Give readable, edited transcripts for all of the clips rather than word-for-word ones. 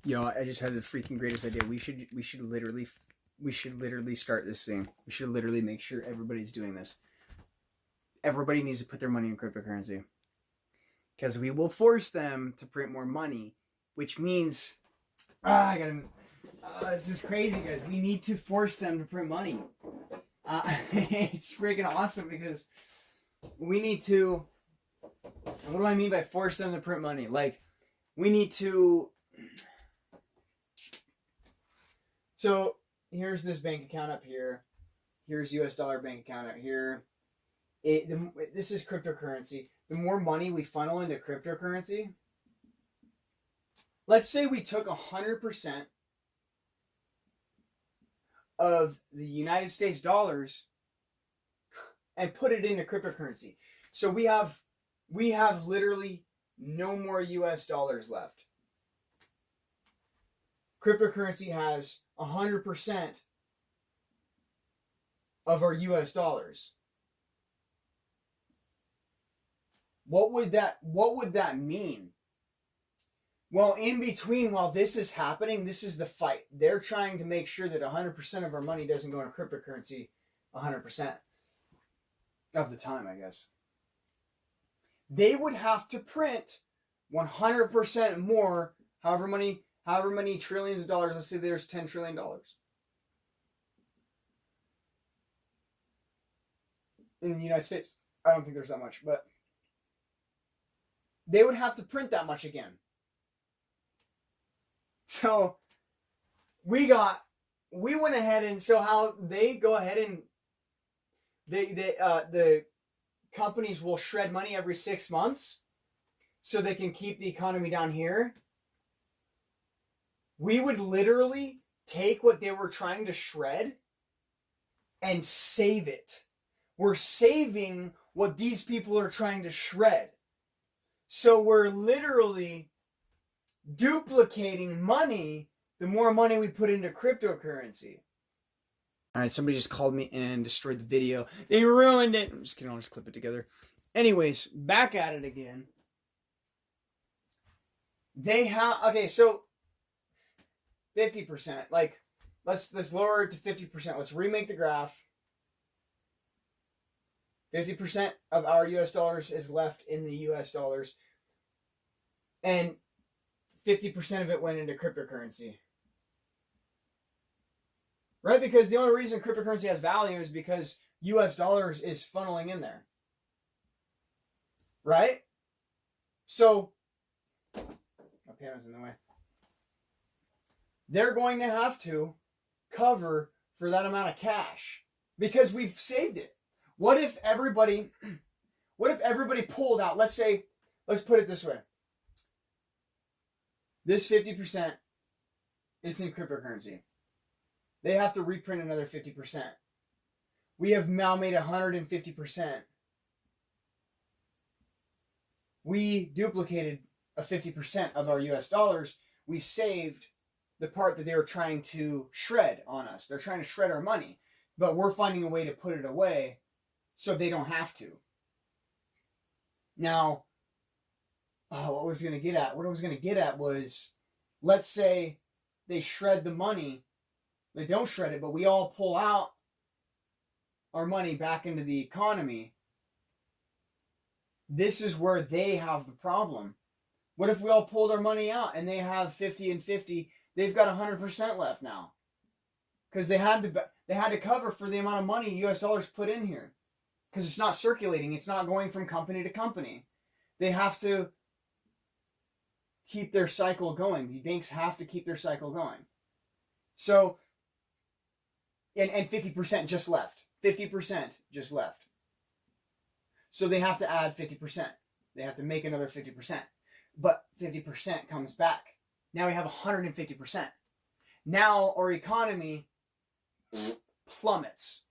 Yo, I just had the freaking greatest idea. We should literally start this thing. We should literally make sure everybody's doing this. Everybody needs to put their money in cryptocurrency. Because we will force them to print more money, which means this is crazy, guys. We need to force them to print money. It's freaking awesome because we need to. What do I mean by force them to print money? Like, we need to. So here's this bank account up here. Here's US dollar bank account out here. This is cryptocurrency. The more money we funnel into cryptocurrency, let's say we took 100% of the United States dollars and put it into cryptocurrency. So we have literally no more US dollars left. Cryptocurrency has 100% of our US dollars. What would that mean? Well, in between, while this is happening, this is the fight. They're trying to make sure that 100% of our money doesn't go into cryptocurrency 100% of the time, I guess. They would have to print 100% more, however many trillions of dollars. Let's say there's $10 trillion. In the United States, I don't think there's that much, but they would have to print that much again. So we went ahead, and so how they go ahead and the companies will shred money every 6 months so they can keep the economy down here. We would literally take what they were trying to shred and save it. We're saving what these people are trying to shred. So we're literally duplicating money the more money we put into cryptocurrency. All right, somebody just called me and destroyed the video. They ruined it. I'm just kidding. I'll just clip it together. Anyways, back at it again. So 50%. Like, let's lower it to 50%. Let's remake the graph. 50% of our US dollars is left in the US dollars. And 50% of it went into cryptocurrency. Right? Because the only reason cryptocurrency has value is because US dollars is funneling in there. Right? So, my piano's in the way. They're going to have to cover for that amount of cash because we've saved it. What if everybody pulled out? Let's put it this way. This 50% is in cryptocurrency. They have to reprint another 50%. We have now made 150%. We duplicated a 50% of our US dollars. We saved the part that they were trying to shred on us. They're trying to shred our money, but we're finding a way to put it away so they don't have to. Now, what I was going to get at was, let's say they shred the money. They don't shred it, but we all pull out our money back into the economy. This is where they have the problem. What if we all pulled our money out and they have 50 and 50? They've got 100% left now. Because they had to cover for the amount of money US dollars put in here. Because it's not circulating. It's not going from company to company. They have to keep their cycle going. The banks have to keep their cycle going. So, and 50% just left. 50% just left. So they have to add 50%. They have to make another 50%. But 50% comes back. Now we have 150%. Now our economy plummets.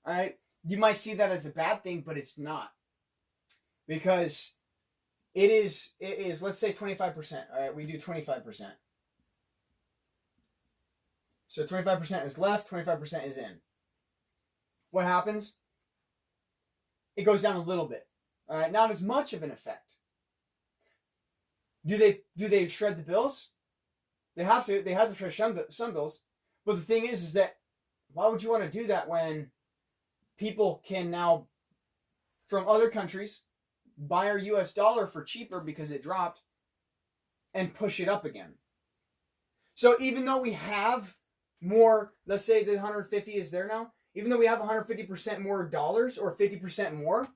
All right? You might see that as a bad thing, but it's not. Because it is, let's say 25%. All right, we do 25%. So 25% is left, 25% is in. What happens? It goes down a little bit. All right, not as much of an effect. Do they shred the bills? They have to pay some bills. But the thing is that why would you want to do that when people can now, from other countries, buy our US dollar for cheaper because it dropped and push it up again? So even though we have more, let's say the 150 is there now, even though we have 150% more dollars or 50% more,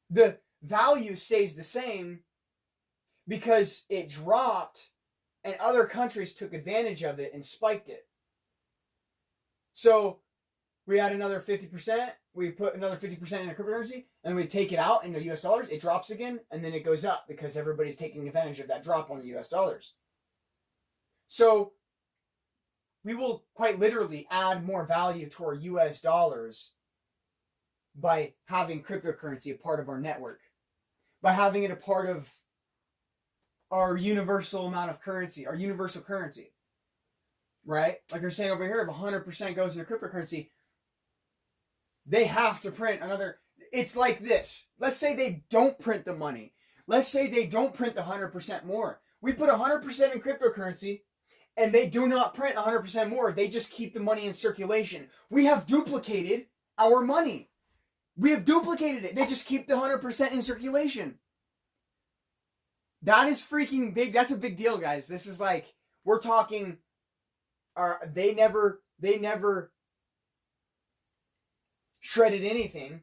the value stays the same because it dropped and other countries took advantage of it and spiked it. So we add another 50%, we put another 50% in a cryptocurrency, and we take it out into US dollars, it drops again, and then it goes up because everybody's taking advantage of that drop on the US dollars. So we will quite literally add more value to our US dollars by having cryptocurrency a part of our network, by having it a part of our universal amount of currency, our universal currency, right? Like you're saying over here, if 100% goes into cryptocurrency, they have to print another. It's like this. Let's say they don't print the money. Let's say they don't print the 100% more. We put 100% in cryptocurrency, and they do not print 100% more. They just keep the money in circulation. We have duplicated our money. We have duplicated it. They just keep the 100% in circulation. That is freaking big. That's a big deal, guys. This is like, we're talking, they never shredded anything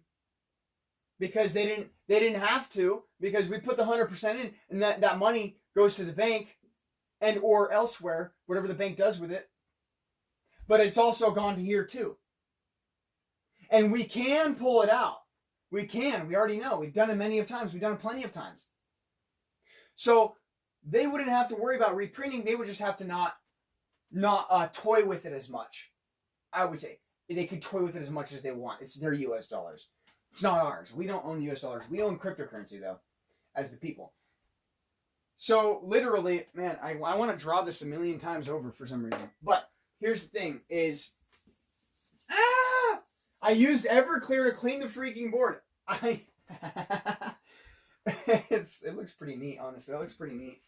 because they didn't have to, because we put the 100% in, and that money goes to the bank and or elsewhere, whatever the bank does with it. But it's also gone to here too. And we can pull it out. We can. We already know. We've done it many of times. We've done it plenty of times. So they wouldn't have to worry about reprinting. They would just have to not toy with it as much. I would say they could toy with it as much as they want. It's their US dollars. It's not ours. We don't own the US dollars. We own cryptocurrency though, as the people. So literally, man, I want to draw this a million times over for some reason. But here's the thing is, I used Everclear to clean the freaking board. It looks pretty neat, honestly. It looks pretty neat.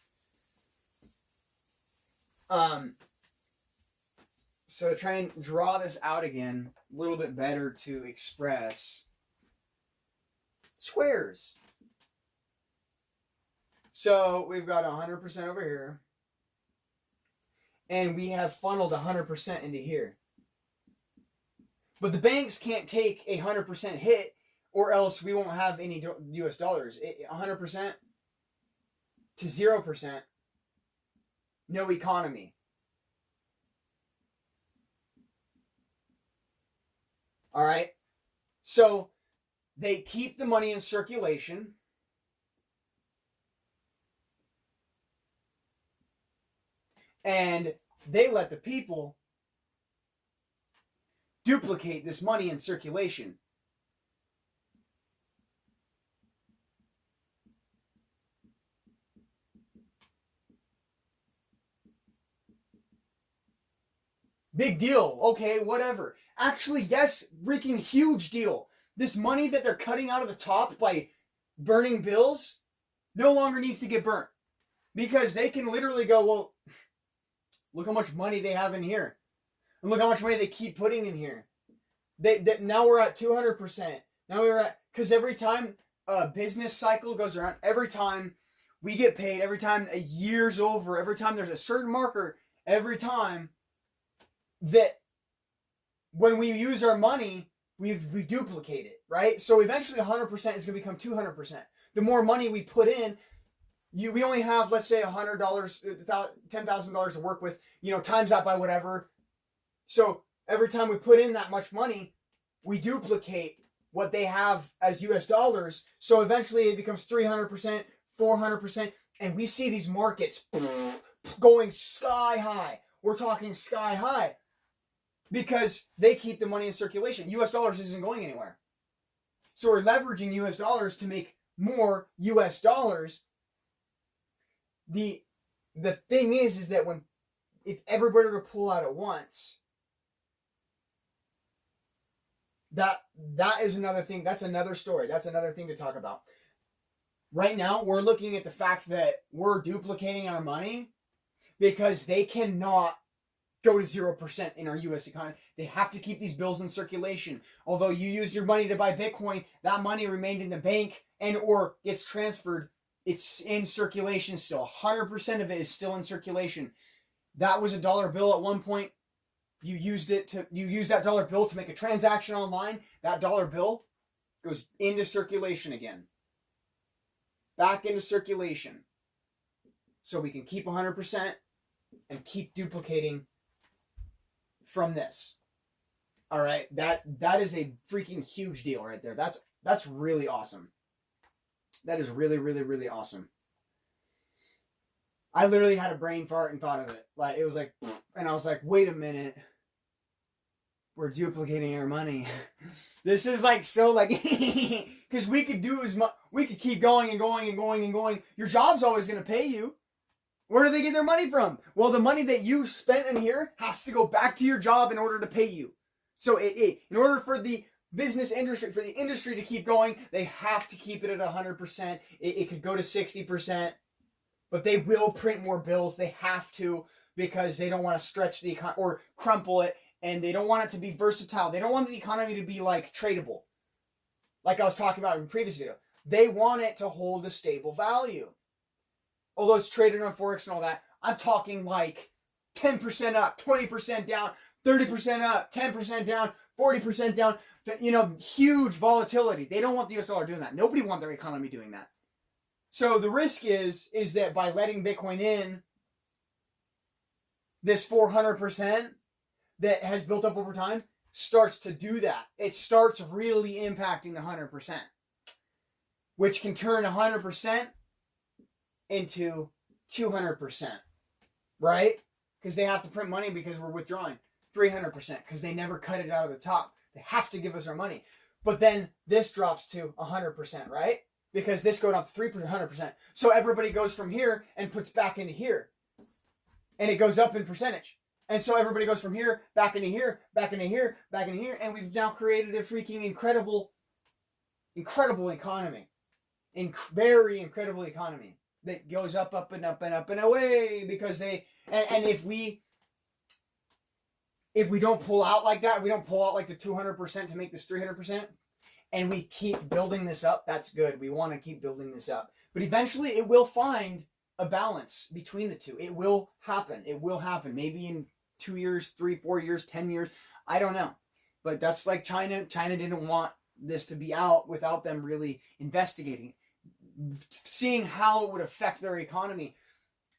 So try and draw this out again a little bit better to express squares. So we've got 100% over here, and we have funneled 100% into here. But the banks can't take a 100% hit, or else we won't have any US dollars. 100% to 0%, no economy. All right? So they keep the money in circulation. And they let the people duplicate this money in circulation. Big deal. Okay, whatever. Actually, yes, freaking huge deal. This money that they're cutting out of the top by burning bills no longer needs to get burnt. Because they can literally go, well, look how much money they have in here. And look how much money they keep putting in here. Now we're at 200%. Now we're at, because every time a business cycle goes around, every time we get paid, every time a year's over, every time there's a certain marker, every time that when we use our money, we duplicate it, right? So eventually 100% is going to become 200%. The more money we put in, we only have, let's say, $100, $10,000 to work with, times that by whatever. So every time we put in that much money, we duplicate what they have as US dollars. So eventually it becomes 300%, 400%, and we see these markets going sky high. We're talking sky high because they keep the money in circulation. US dollars isn't going anywhere. So we're leveraging US dollars to make more US dollars. The thing is that if everybody were to pull out at once, that is another thing. That's another story. That's another thing to talk about. Right now, we're looking at the fact that we're duplicating our money, because they cannot go to 0% in our U.S. economy. They have to keep these bills in circulation. Although you used your money to buy Bitcoin, that money remained in the bank and or gets transferred. It's in circulation still. 100% of it is still in circulation. That was a dollar bill at one point. You used that dollar bill to make a transaction online. That dollar bill goes into circulation again. Back into circulation. So we can keep 100% and keep duplicating from this. All right, that is a freaking huge deal right there. That's really awesome. That is really, really, really awesome. I literally had a brain fart and thought of it. Like, it was like, and I was like, wait a minute. We're duplicating our money. This is like so like, because we could do as much, we could keep going and going and going and going. Your job's always going to pay you. Where do they get their money from? Well, the money that you spent in here has to go back to your job in order to pay you. So in order for the business industry, for the industry to keep going, they have to keep it at 100%. It could go to 60%, but they will print more bills. They have to, because they don't want to stretch the economy or crumple it, and they don't want it to be versatile. They don't want the economy to be like tradable, like I was talking about in the previous video. They want it to hold a stable value. Although it's traded on Forex and all that, I'm talking like 10% up, 20% down, 30% up, 10% down, 40% down. You know, huge volatility. They don't want the US dollar doing that. Nobody wants their economy doing that. So the risk is that by letting Bitcoin in, this 400% that has built up over time starts to do that. It starts really impacting the 100%, which can turn 100% into 200%, right? Because they have to print money because we're withdrawing. 300% because they never cut it out of the top. They have to give us our money. But then this drops to 100%, right? Because this goes up to 300%. So everybody goes from here and puts back into here. And it goes up in percentage. And so everybody goes from here, back into here, back into here, back into here. And we've now created a freaking incredible economy. Very incredible economy that goes up, up, and up, and up, and away. Because they, and if we don't pull out like that, we don't pull out like the 200% to make this 300%, and we keep building this up, that's good. We want to keep building this up. But eventually it will find a balance between the two. It will happen. It will happen. Maybe in 2 years, 3, 4 years, 10 years. I don't know. But that's like China. China didn't want this to be out without them really investigating it, seeing how it would affect their economy.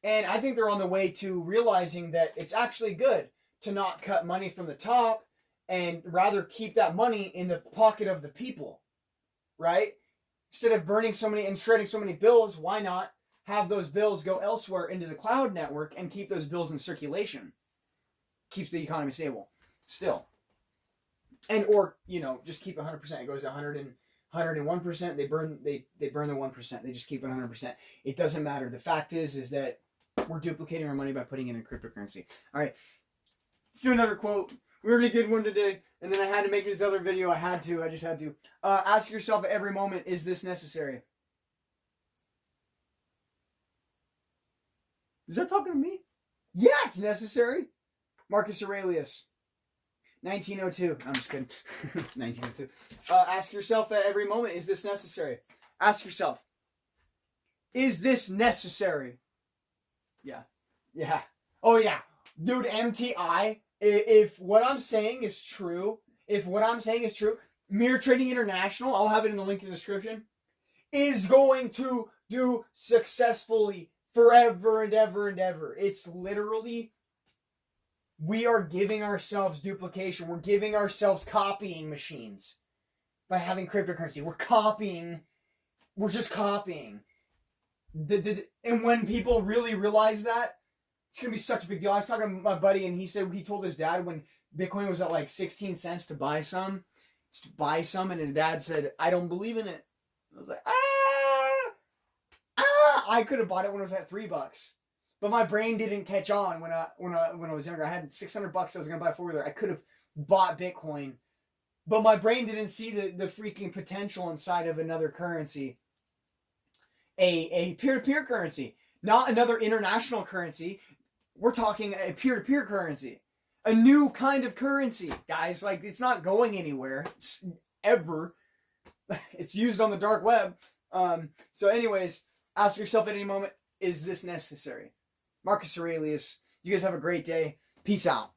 And I think they're on the way to realizing that it's actually good to not cut money from the top and rather keep that money in the pocket of the people, right? Instead of burning so many and shredding so many bills, why not have those bills go elsewhere into the cloud network and keep those bills in circulation? Keeps the economy stable still. And or, you know, just keep 100%. It goes to 101%. They burn the 1%. They just keep it 100%. It doesn't matter. The fact is that we're duplicating our money by putting it in cryptocurrency. All right. Let's do another quote. We already did one today, and then I had to make this other video. I just had to. Ask yourself at every moment, is this necessary? Is that talking to me? Yeah, it's necessary. Marcus Aurelius, 1902. I'm just kidding. 1902. Ask yourself at every moment, is this necessary? Ask yourself, is this necessary? Yeah. Yeah. Oh, yeah. Dude, MTI, if what I'm saying is true, Mirror Trading International, I'll have it in the link in the description, is going to do successfully forever and ever and ever. It's literally, we are giving ourselves duplication. We're giving ourselves copying machines by having cryptocurrency. We're just copying. And when people really realize that, it's going to be such a big deal. I was talking to my buddy, and he said he told his dad when Bitcoin was at like 16 cents to buy some, and his dad said, I don't believe in it. I was like, I could have bought it when it was at $3. But my brain didn't catch on when I was younger. I had $600 I was going to buy a 4-wheeler. I could have bought Bitcoin. But my brain didn't see the freaking potential inside of another currency. A peer-to-peer currency. Not another international currency. We're talking a peer-to-peer currency. A new kind of currency, guys. Like, it's not going anywhere. Ever. It's used on the dark web. So anyways, ask yourself at any moment, is this necessary? Marcus Aurelius, you guys have a great day. Peace out.